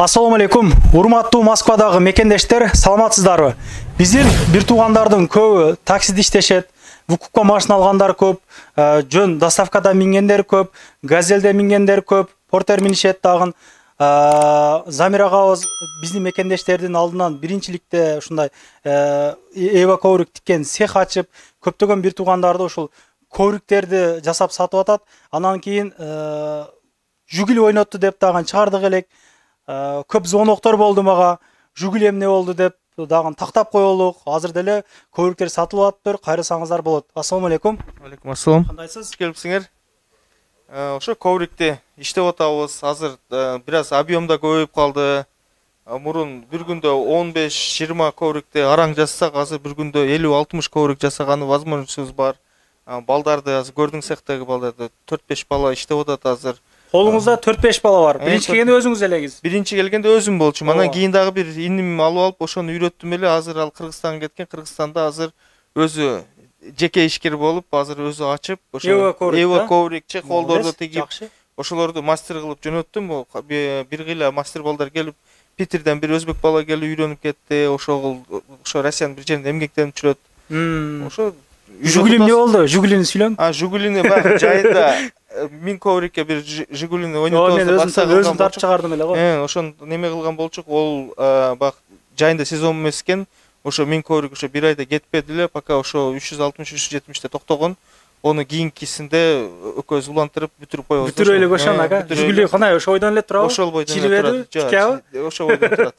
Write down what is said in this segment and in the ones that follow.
Assalamu алейкум. Урматтуу Москвадагы мекендештер, саламатсыздарбы? Биздин бир туугандардын көбү таксиде иштешет. Вукупка машина алгандар көп, жөн доставкада мингендер көп, газелде мингендер көп, портер минишет дагы. Замир агабыз биздин мекендештердин алдынан биринчиликте ушундай эва коврик тиккен цех ачып, көптөгөн бир туугандарды ушул ковриктерди жасап сатып атат. Анан кийин жүгүл ойнотту деп дагы чыгардык элек. Көп звоноктор болду мага, жүгүл эмне болду деп дагы тактап коелук. Азыр деле ковриктер сатылып атыптыр. Кайрысаңыздар болот. Ассаламу алейкум. Алейкум ассалам. Кандайсыз? Келипсиңер. Ошо коврикти иштеп атабыз. Азыр бир аз объемда көбөйүп калды. Мурун бир күндө 15-20 коврикти араң жасасак, азыр бир күндө 50-60 коврик жасаганы возможностубуз бар. Балдарды азыр көрдүң цехтеги балдарды 4-5 бала иштеп атат азыр. Колуңузда 4-5 бала бар. Биринчи келгенде өзүңүз элегиз. Биринчи келгенде өзүм болчумун. Анан кийин дагы бир иним алып ошону үйрөттүм эле. Азыр ал Кыргызстанга кеткен. Кыргызстанда азыр өзү жеке ишкер болуп, азыр өзү ачып, ошо эва коврик, чехолдорду тигип, ошолорду мастер кылып жөнөттүм. Бир кыйла мастер балдар келип, Питерден бир өзбек бала келип үйрөнүп кетти. Ошо Россиянын бир жеринде эмгектенип жүрөт. Ошо Жигулин эмне болду? Жигулини сүйлөң. Жигулини баягы жайында 1000 коврикке бир Жигулини ойнотуп өзүм тартып чыгардым эле го. Ошону неме кылган болчук. Ол баягы жайында сезон эмес экен. Ошо 1000 коврик ошо бир айда кетпеди эле, пока ошо 360-370те токтогон. Ону кийинкисинде экөөбүз улантырып бүтүрүп койбуз. Бүтүрүп эле ошону ага. Жигули кандай ошо ойдон эле турабы? Ошол бойдон эле турат. Ошо бойдон турат.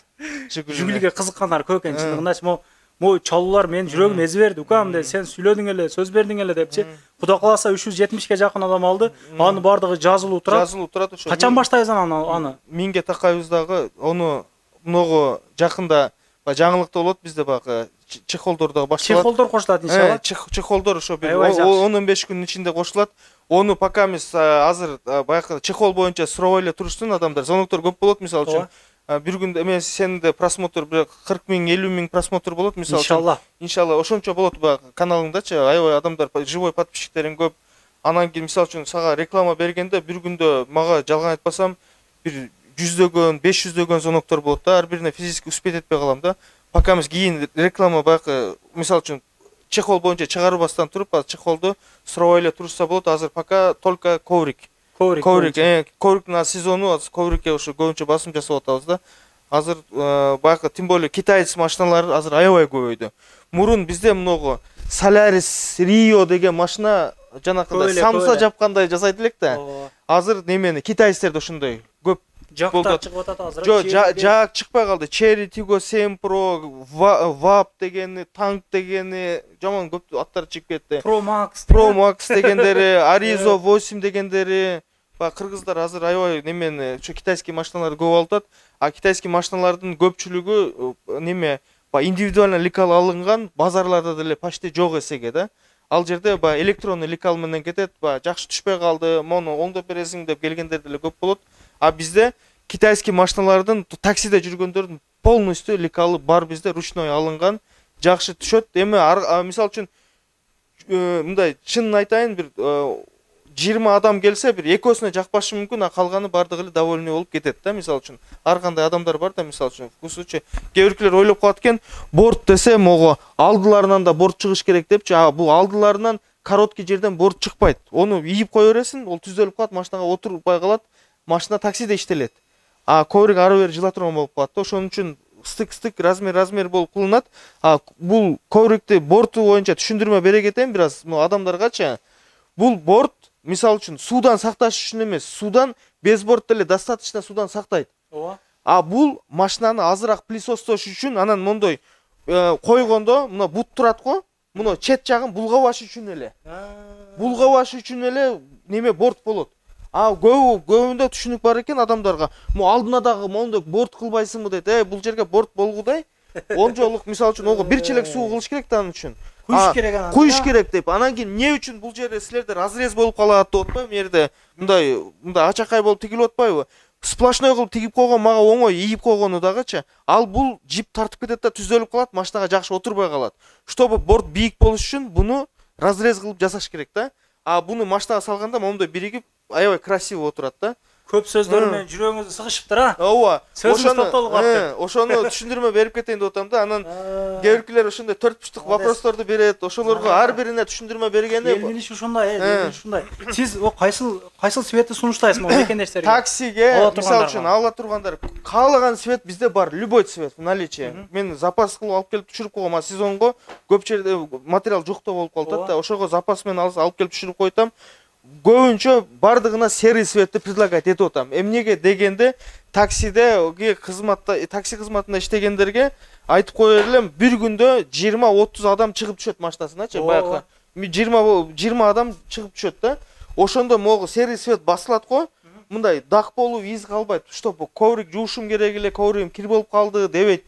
Жигулиге кызыккандар көп экен чындыгындачы. Мо чалуулар менин жүрөгүм эзи берди. Укам де сен сүйлөдүң эле, сөз бердиң эле депчи. Кудай кааласа 370ке жакын адам алды. Анын бардыгы жазылуу турат. Жазылуу турат ошо. Качан баштайбыз аны? 1000ге такайбыз дагы. Ону много жакында жаңылыкта болот bizde баягы чехолдор дагы башталат. Чехолдор кошулат иншалла. Чехолдор ошо бир 10-15 күнүн ичинде кошулат. Ону пока биз азыр баягы чехол боюнча сурабай эле турушсун адамдар. Звоноктор көп болот, мисалы үчүн. Бир күндө эме сенде просмотр 40 000, 50 000 просмотр болот, мисалы үчүн. Иншалла ошончо болот баягы каналыңдачы. Аябай адамдар, живой подписчиктериң көп. Анан кийин мисалы үчүн сага реклама бергенде бир күндө мага жалган айтпасам бир 100дөгөн, 500дөгөн звоноктор болот да. Ар бирине физически успеть этпей калам да. Пока биз кийин реклама баягы мисалы үчүн чехол боюнча чыгарбастан туруп, чехолду сурабай эле турушса болот. Азыр пока только коврик. Ковриктин сезону азыр коврикке ошо көбүнчө басым жасап атабыз да. Азыр баягы тем более китайец машиналары азыр аябай көбөйдү. Мурун бизде много Solaris Rio деген машина жанакындай самса жапкандай жасайт элек да. Азыр немени китайецтерде ошондой көп жакта чыгып атат азыр. Жок, жак чыкпай калды. Cherry Tiggo 7 Pro, VAP дегени, Tank дегени, жаман көп аттар чыгып кетти. Pro Max дегендери, Arizo 8 дегендери. Кыргыздар азыр аябай немени ошо китайский машиналарды көп алып атат. А китайский машиналардын көпчүлүгү неме индивидуально лекал алынган, базарларда деле почти жок эсеге да. Ал жерде электронный лекал менен кетет, жакшы түшпөй калды, мону оңдоп бересиң деп келгендер деле көп болот. А бизде китайский машиналардын таксиде жүргөндөрдүн полностью лекалы бар бизде, ручной алынган, жакшы түшөт. Эми мисалы үчүн мындай чынын айтайын, бир 20 адам келсе, бир экөөсүнө жакпашы мүмкүн, а калганы бардыгы эле довольный болуп кетет да, мисалы үчүн. Ар кандай адамдар бар да, мисалы үчүн. Кусучу кээ биркилер ойлоп калат экен, борт десе, мого алдыларынан да борт чыгыш керек депчи. Бул алдыларынан короткий жерден борт чыкпайт. Ону ийип кое бересиң, ол түзөлүп калат, машинага отурбай калат, машина таксиде иштелет. Коврик ары бери жыла турган болуп калат да. Ошон үчүн стык размер болуп кылынат. Бул коврикти борту боюнча түшүндүрмө бере кетейин бир аз адамдаргачы. Бул борт мисалы үчүн суудан сакташ үчүн эмес, суудан без борт деле достаточно суудан сактайт. Бул машинаны азыраак пылесостош үчүн анан мондой койгондо мына бут турат го, муну чет жагын булгабаш үчүн эле. Булгабаш үчүн эле неме борт болот. Көбүндө түшүнүк бар экен адамдарга. Алдына дагы мондой борт кылбайсыңбы дейт. Бул жерге борт болгудай. Онжолук мисалы үчүн ого бир челек суу кылыш керек да анын үчүн. Куюш керек деп. Анан кийин эмне үчүн бул жерде силерде разрез болуп калат деп атпайбы? Мерде мындай ачакай болуп тигилип атпайбы? Сплошной кылып тигип койгон мага оңой, ийип койгону дагычы. Ал бул жип тартып кетет да, түзөлүп калат, машинага жакшы отурбай калат. Чтобы борт бийик болуш үчүн буну разрез кылып жасаш керек да. Буну машинага салганда мондой биригип аябай красиво отурат да. Көп сөздөр менен жүрөгүңүздү сыгышыптыр, а? Ооба. Сөзүңүз токтолуп калыптыр. Ошону түшүндүрмө берип кетейин деп атам да. Анан кээ биркилер ошондой 4 вопросторду берет. Ошолорго ар бирине түшүндүрмө бергенде Элмилиш ушундай, ушундай. Сиз кайсыл светти сунуштайсыз могу мекендештерге? Таксиге, мисалы үчүн, ала тургандар каалаган свет bizde бар, любой цвет в наличии. Мен запас кылып алып келип түшүрүп койгом, сезонго көп жерде материал жокто болуп калат да. Ошого запас менен алып келип түшүрүп койтам. Көбүнчө бардыгына серый светти предлагать этип атам. Эмнеге дегенде таксиде такси кызматында иштегендерге айтып кое элем, бир күндө 20-30 адам чыгып түшөт машинасыначы, баягы 20 адам чыгып түшөт да. Ошондо могу серый свет басылат го. Мындай дак болуп из калбайт. Чтобы коврик жуушум керек эле, ковригим кир болуп калды дебейт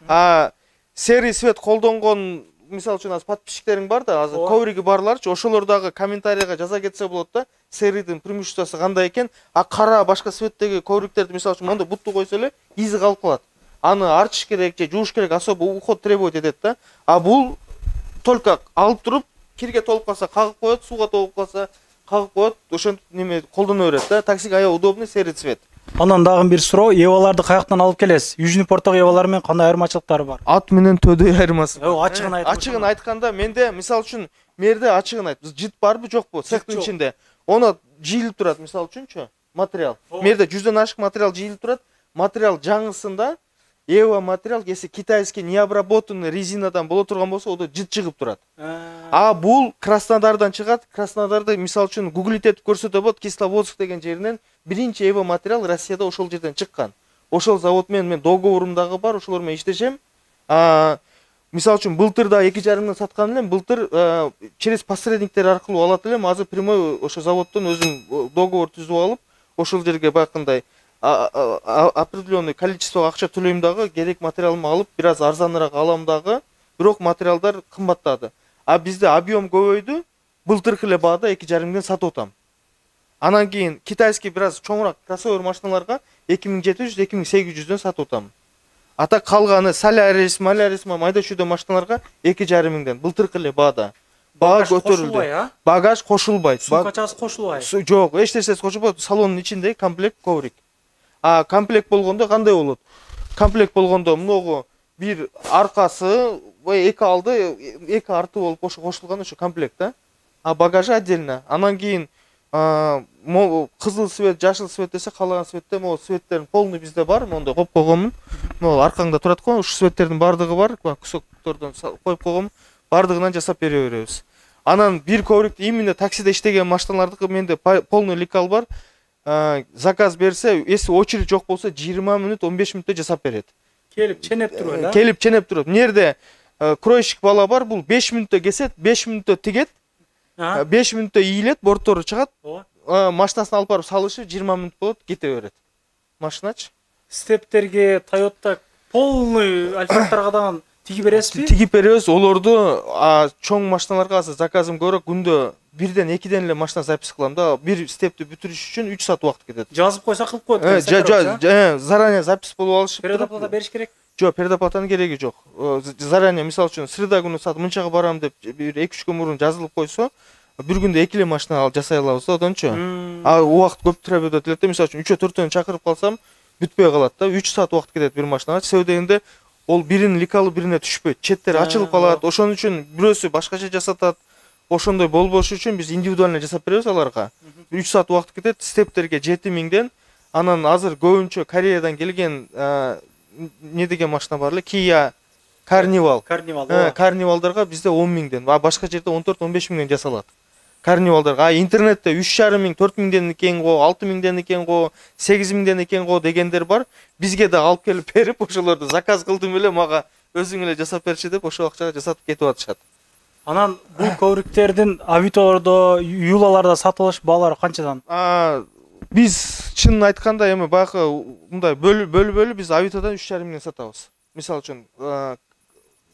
да. Серый свет колдонгон мисалы үчүн подписчиктериң бар да, азыр ковриги барларчы, ошолор дагы комментарийга жаза кетсе болот да. Серийдин преимуществосу кандай экен? Кара башка цветтеги ковриктерди мисалы үчүн мондой бутту койсо эле изи калып калат. Аны арчыш керек же жууш керек, особо уход требует этет да. Бул только алып туруп кирге толуп калса кагып коет, сууга толуп калса кагып коет. Ошентип неме колдоно берет да. Таксиге аябай удобный серый цвет. Анан дагы бир суроо, Еваларды каяктан алып келесиз? Южный порттогу Евалар менен кандай айырмачылыктары бар? Ат менен төдөй айырмасы. Ачыгын айтканда, менде мисалы үчүн мерде ачыгын айт. Биз жит барбы, жокпу? Цехтин ичинде. Оно жийилип турат, мисалы үчүнчү, материал. Мерде 100дөн ашык материал жийилип турат. Материал жаңысында Эва материал, если китайский необработанный резинадан боло турган болсо, ода жит чыгып турат. Бул Краснодардан чыгат. Краснодарды мисалы үчүн гуглить этип көрсөтө болот. Кисловодск деген жеринен биринчи Эва материал Россияда ошол жерден чыккан. Ошол завод менен договорумдагы бар, ошолор менен иштешем. Мисалы үчүн былтыр да 2,5 саткан элем, былтыр через посредниктер аркылуу алат элем. Азыр прямой ошо заводдон өзүм договор түзүп алып, ошол жерге бакындай определенный количество акча төлөйм дагы, керек материалымды алып, бир аз арзаныраак алам дагы, бирок материалдар кымбаттады. Бизде объем көбөйдү, былтыркы эле баада 2,5ден сатып атам. Анан кийин китайский бир аз чоңураак кроссовер машиналарга 2700-2800дөн сатып атам. Так калганы Солярис, майда чүйдө машиналарга 2,5ден былтыркы эле баада. Баа көтөрүлдү. Багаж кошулбайт. Сумкачасы кошулбайт. Жок, эч нерсеси кошулбайт. Салондун ичинде комплект коврик. Комплект болгондо кандай болот? Комплект болгондо многу бир аркасы, эки алды, эки арты болуп кошулган ошо комплект да. Багажы отдельно. Анан кийин кызыл свет, жашыл свет десе, калаган светте могу светтердин полный бизде бар, мондой коюп койгонмун. Могу аркаңда турат го, ушу светтердин бардыгы бар, кусоктордон коюп койгом, бардыгынан жасап бере беребиз. Анан бир коврикти именно таксиде иштеген машиналардыкы менде полный лекал бар. Заказ берсе, если очередь жок болсо 20 мүнөт, 15 мүнөттө жасап берет. Келип ченеп туруп эле. Келип ченеп туруп. Нерде кройщик бала бар, бул 5 мүнөттө кесет, 5 мүнөттө тигет, 5 мүнөттө ийилет, бортору чыгат. Машинасын алып барып салышып 20 мүнөт болот, кете берет. Машиначы. Стептерге, Toyota полный альфаттарга дагы тигип бересизби? Тигип беребиз. Олорду чоң машиналарга азыр заказым көрөк күндө 1-2ден эле машина запись кылам да. Бир степти бүтүрүш үчүн 3 саат убакыт кетет. Жазып койсо кылып коет. Заранее запись болуп алышып. Предоплата бериш керек? Жок, предоплатанын кереги жок. Заранее мисалы үчүн среда күнү саат мынчага барам деп бир 2-3 күн мурун жазылып койсо, бир күндө 2 эле машина жасай алабыз да, одончу. Убакыт көп требует элет. Мисалы үчүн 3-4төн чакырып калсам, бүтпөй калат да. 3 саат убакыт кетет бир машинага. Себеби дегенде ол биринин ликалы бирине түшпөйт. Четтери ачылып калат. Ошон үчүн бирөөсү башкача жасатат. Ошондой болбош үчүн биз индивидуально жасап беребиз аларга. 3 саат убакыт кетет, стептерге 7000ден. Анан азыр көбүнчө Кореядан келген не деген машина бар эле, Kia Carnival. Carnivalдарга бизде 10.000ден, башка жерде 14-15.000ден жасалат. Carnivalдарга интернетте 3.500, 4.000ден экен го, 6.000ден экен го, 8.000ден экен го дегендер бар. Бизге да алып келип берип, ошолорду заказ кылдым эле, мага өзүң эле жасап берчи деп, ошол акчага жасатып кетип атышат. Анан бул ковриктердин Авитолордо, Юлаларда сатылыш баалары канчадан? Биз чынын айтканда эми баягы мындай бөлү биз Авитодан 3,5 сатабыз. Мисалы үчүн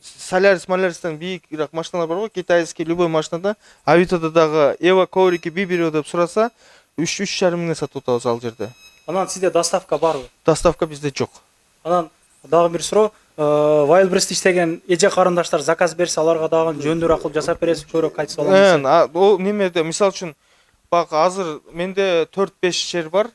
Солярис-Маляристен бийикирээк машиналар бар го, китайский любой машинада, Авитода дагы Эва коврики бир-бирөө деп сураса, 3,5 сатып атабыз ал жерде. Анан сизде доставка барбы? Доставка бизде жок. Анан дагы бир суроо, Wildberries иштеген эже карындаштар заказ берсе, аларга дагы жөндөрү кылып жасап бересиз, көрөк кайтып аламыз. Ол немеде, мисалы үчүн бак азыр менде 4-5 жер бар.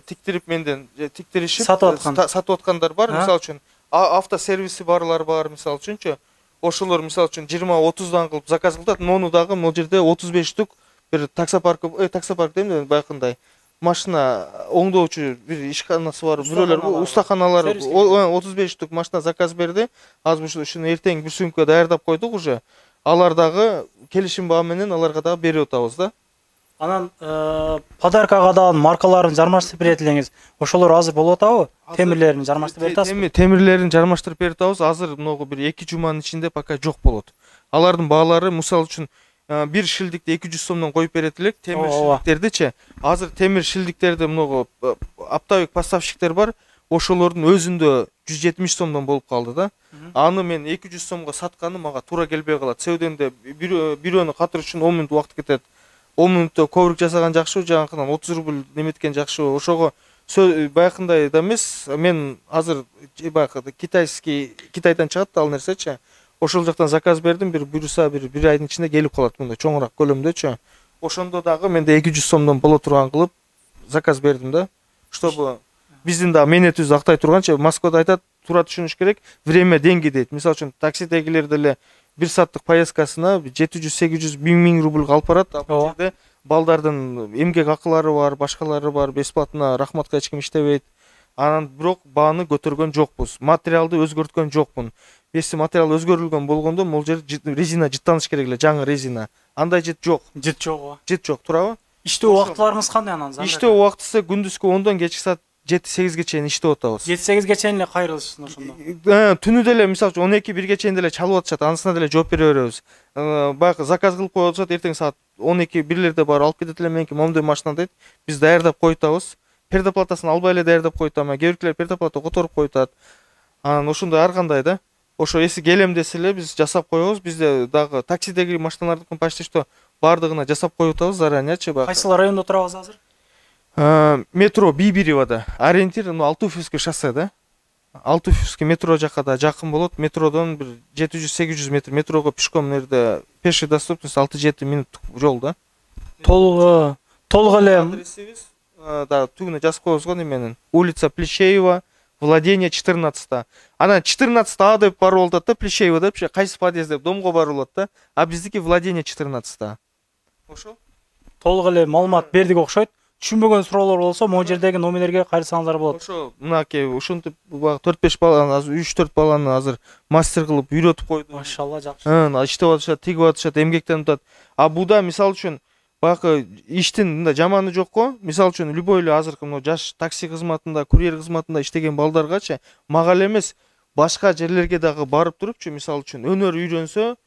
тиктирип менден тиктиришип сатып аткандар бар. Мисалы үчүн автосервиси барлар бар, мисалы үчүнчү. Ошолор мисалы үчүн 20-30дан кылып заказ кылат. Мону дагы могул жерде 35 тук бир таксопарк дейм да, баягындай машина оңдоочу бир ишканасы бар, бирөөлөр устаханалар 35 тук машина заказ берди. Азыр ушуну эртең бир сөмкө даярдап койдук уже. Алар дагы келишим баа менен аларга дагы берип атабыз да. Анан подаркага да маркаларын жармаштырып берет элеңиз. Ошолор азыр болуп атабы? Темирлерин жармаштырып берип атасызбы? Темирлерин жармаштырып берип атабыз. Азыр могу бир 2 жуманын ичинде пока жок болот. Алардын баалары мисалы үчүн бир шилдикти 200 сомдон коюп берет элек. Темир шилдиктердичи. Азыр темир шилдиктерди могу оптовик поставщиктер бар. Ошолордун өзүндө 170 сомдон болуп калды да. Аны мен 200 сомго сатканы мага туура келбей калат. Себебинде бирөөнү катырыш үчүн 10 мүнөт убакыт кетет. 10 мүнөттө коврик жасаган жакшы, жанагынан 30 рубль неметкен жакшы. Ошого баягындай да эмес. Мен азыр баягы Китайдан чыгат ал нерсечи. Ошол жактан заказ бердим, бир айдын ичинде келип калат мындай чоңураак көлөмдөчү. Ошондо дагы менде 200 сомдон боло турган кылып заказ бердим да. Чтобы биздин да менетибизди актай турганчы, Москвада айтат, туура түшүнүш керек, время деньги дейт. Мисалы үчүн таксидегилер деле бир сааттык поездкасына 700-800 1000 рубль алып барат. Ал жерде балдардын эмгек акылары бар, башкалары бар, бесплатно рахматка эч ким иштебейт. Анан бирок бааны көтөргөн жокпуз. Материалды өзгөрткөн жокмун. Если материал өзгөрүлгөн болгондо, могул жер резина жыттаныш керек эле, жаңы резина. Андай жыт жок. Жыт жок, туурабы? Иштөө убактыларыңыз кандай анан? Иштөө убактысы күндүзгү 10дон кечки саат 7-8ге чейин иштеп атабыз. 7-8ге чейин эле кайрылышсын ошондо. Түнү деле мисалы 12-1ге чейин деле чалып атышат, анысына деле жооп бере беребиз. Баягы заказ кылып коюп атышат, эртең саат 12-1лерде бар алып кетет эле, меники момдой машина дейт. Биз даярдап коюп атабыз. Предоплатасын албай эле даярдап коюп атам. Кээ биркилер предоплата которуп коюп атат. Анан ошондой ар кандай да. Ошо эси келем десе эле биз жасап коебуз. Бизде дагы таксидеги машиналардыкын почти что бардыгына жасап коюп атабыз заранечи. Кайсыл райондо турабыз азыр? Метро Бибиревада. Ориентир Алтуфьевский шоссе да. Алтуфьевский метро жакка да жакын болот. Метродон бир 700-800 метр, метрого пешком нерде пеший доступность 6-7 минуттук жол да. Толук эле адресибиз да түгүнө жазып коебузго неменин. Улица Плещеева, владение 14. Анан 14А деп барып атат да, Плещеева деп, кайсы подъезд деп домго барып атат да. А биздики владение 14. Ошол. Толук эле маалымат бердик окшойт. Түшүнбөгөн суроолор болсо, могу жердеги номерлерге кайрылсаңыздар болот. Ошо мынакей ушинтип 4-5 баланы, азыр 3-4 баланы азыр мастер кылып үйрөтүп койду. Машалла, жакшы. Иштеп атышат, тигип атышат, эмгектенип атат. А буда мисалы үчүн баягы иштин мындай жаманы жок го. Мисалы үчүн любой эле азыркы мына жаш такси кызматында, курьер кызматында иштеген балдаргачы мага эле эмес, башка жерлерге дагы барып турупчу, мисалы үчүн өнөр үйрөнсө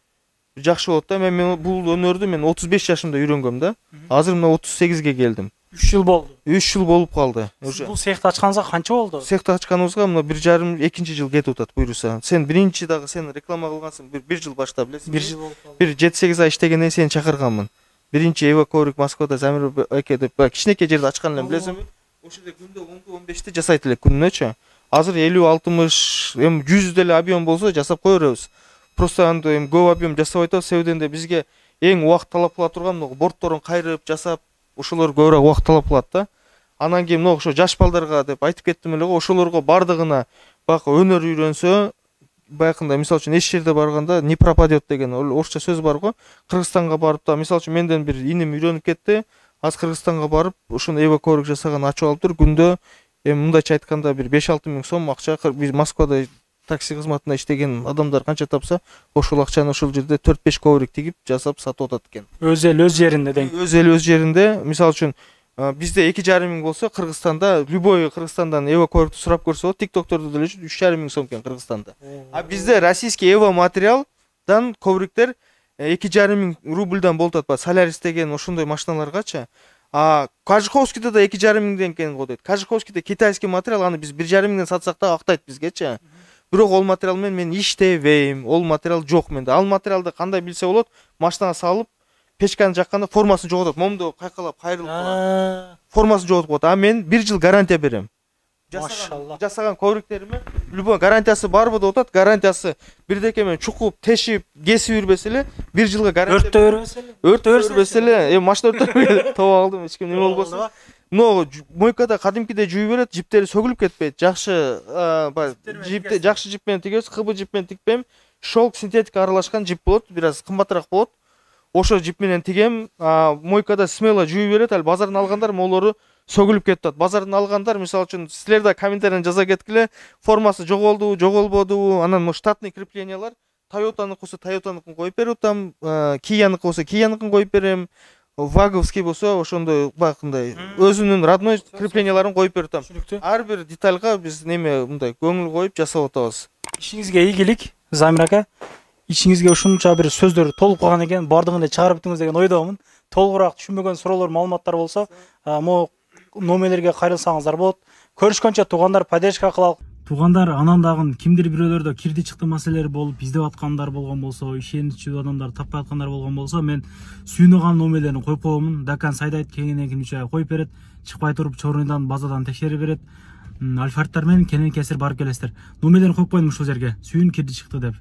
жакшы болот да. Мен бул өнөрдү 35 жашымда үйрөнгөм да. Азыр мына 38ге келдим. 3 жыл болду. 3 жыл болуп калды. Бул цехти ачканыңызга канча болду? Цехти ачканыбызга мына 1,5-2 жыл кетип атат буйруса. Сен биринчи дагы сен реклама кылгансың, 1 жыл баштап билесиң. 1 жыл болуп калды. Бир 7-8 ай иштегенден сени чакырганмын. Биринчи Эва Коврик Москвада Замир эке деп кичинекей жерде ачкан элем, билесиңби? Ошо жерде күндө 10-15ти жасайт элек күнүнөчү. Азыр 50-60 эми 100 деле объем болсо жасап кое беребиз. Просто андай көп объем жасабай атабыз, себебинде бизге эң убакыт талап кыла турган могу бортторун кайрып жасап, ошолор көбүрөөк убакыт талап кылат да. Анан кийин ошо жаш балдарга деп айтып кеттим эле го, ошолорго бардыгына баягы өнөр үйрөнсө, баягындай мисалы үчүн эч жерде барганда не пропадет деген орусча сөз бар го. Кыргызстанга барып да мисалы үчүн менден бир иним үйрөнүп кетти. Аз Кыргызстанга барып ошону Эва Коврик жасаган ачып алып тур, күндө мындайча айтканда бир 5-6 миң сом акча биз Москвада такси кызматында иштеген адамдар канча тапса, ошол акчаны ошол жерде 4-5 коврик тигип жасап сатып атат экен. Өз эл өз жеринде дең. Өз эл өз жеринде, мисалы үчүн бизде 2,5 миң болсо, Кыргызстанда любой Кыргызстандан Эва Коврикти сурап көрсө болот, тиктоктордо деле 3,5 миң сом экен Кыргызстанда. А бизде российский Эва материалдан ковриктер 2,5 миң рубльдан болуп атат. Солярис деген ошондой машиналаргачы. А Кажиховскийде да 2,5 миңден экен го дейт. Кажиховскийде китайский материал, аны биз 1,5 миңден сатсак да актайт бизгечи. Бирок ол материал менен мен иштебейм. Ол материал жок менде. Ал материалды кандай билсе болот? Машинага салып, печканы жакканда формасын жоготот. Момдо кайкалап кайрылып калат. Формасын жоготуп коет. А мен 1 жыл гарантия берем. Машалла. Жасаган ковриктериме любой гарантиясы барбы деп атат. Гарантиясы бирдеке менен чукуп, тешип, кесип үрбесе эле 1 жылга гарантия. Өрттө өрбөсө эле. Өрттө өрбөсө эле, машина өрттө топ алдым, эч ким неме болбосун. Мына мойкада кадимкидей жууй берет, жиптери сөгүлүп кетпейт. Жакшы жакшы жип менен тигебиз, кыбы жип менен тикпейм. Шелк синтетика аралашкан жип болот, бир аз кымбатыраак болот. Ошо жип менен тигем. Мойкада смело жууй берет, ал базардан алгандар молору сөгүлүп кетет. Базардан алгандар, мисалы үчүн, силер да комментарийден жаза кеткиле, формасы жоголду, жоголбоду, анан штатный креплениялар, Toyota'nыкы болсо Toyota'ныкын коюп берип атам, Kia'ныкы болсо Kia'ныкын коюп берем. Ваговский болсо ошондой бакындай өзүнүн родной крепленияларын коюп берип атам. Ар бир детальга биз неме мындай көңүл коюп жасап атабыз. Ишиңизге ийгилик, Замир ака. Ишиңизге ушунча бир сөздөр толуп калган экен, бардыгын эле чыгарып бүтүңүз деген ойдомун. Толугураак түшүнбөгөн суроолор, маалыматтар болсо, могу номерлерге кайрылсаңыздар болот. Көрүшкөнчө туугандар, поддержка кылалы. Туугандар, анан дагы кимдир бирөөлөрдө кирди чыкты маселелер болуп издеп аткандар болгон болсо, ишеничүү адамдар таппай аткандар болгон болсо, мен сүйүнөган номерлерин коюп коемун. Дакан сайдайт кеңинен коюп берет, чыкпай туруп чорундан базадан текшерип берет. Альфардтар менен кенен кесир барып келесиздер. Номерлерин коюп коюм ушул жерге. Сүйүн кирди чыкты деп.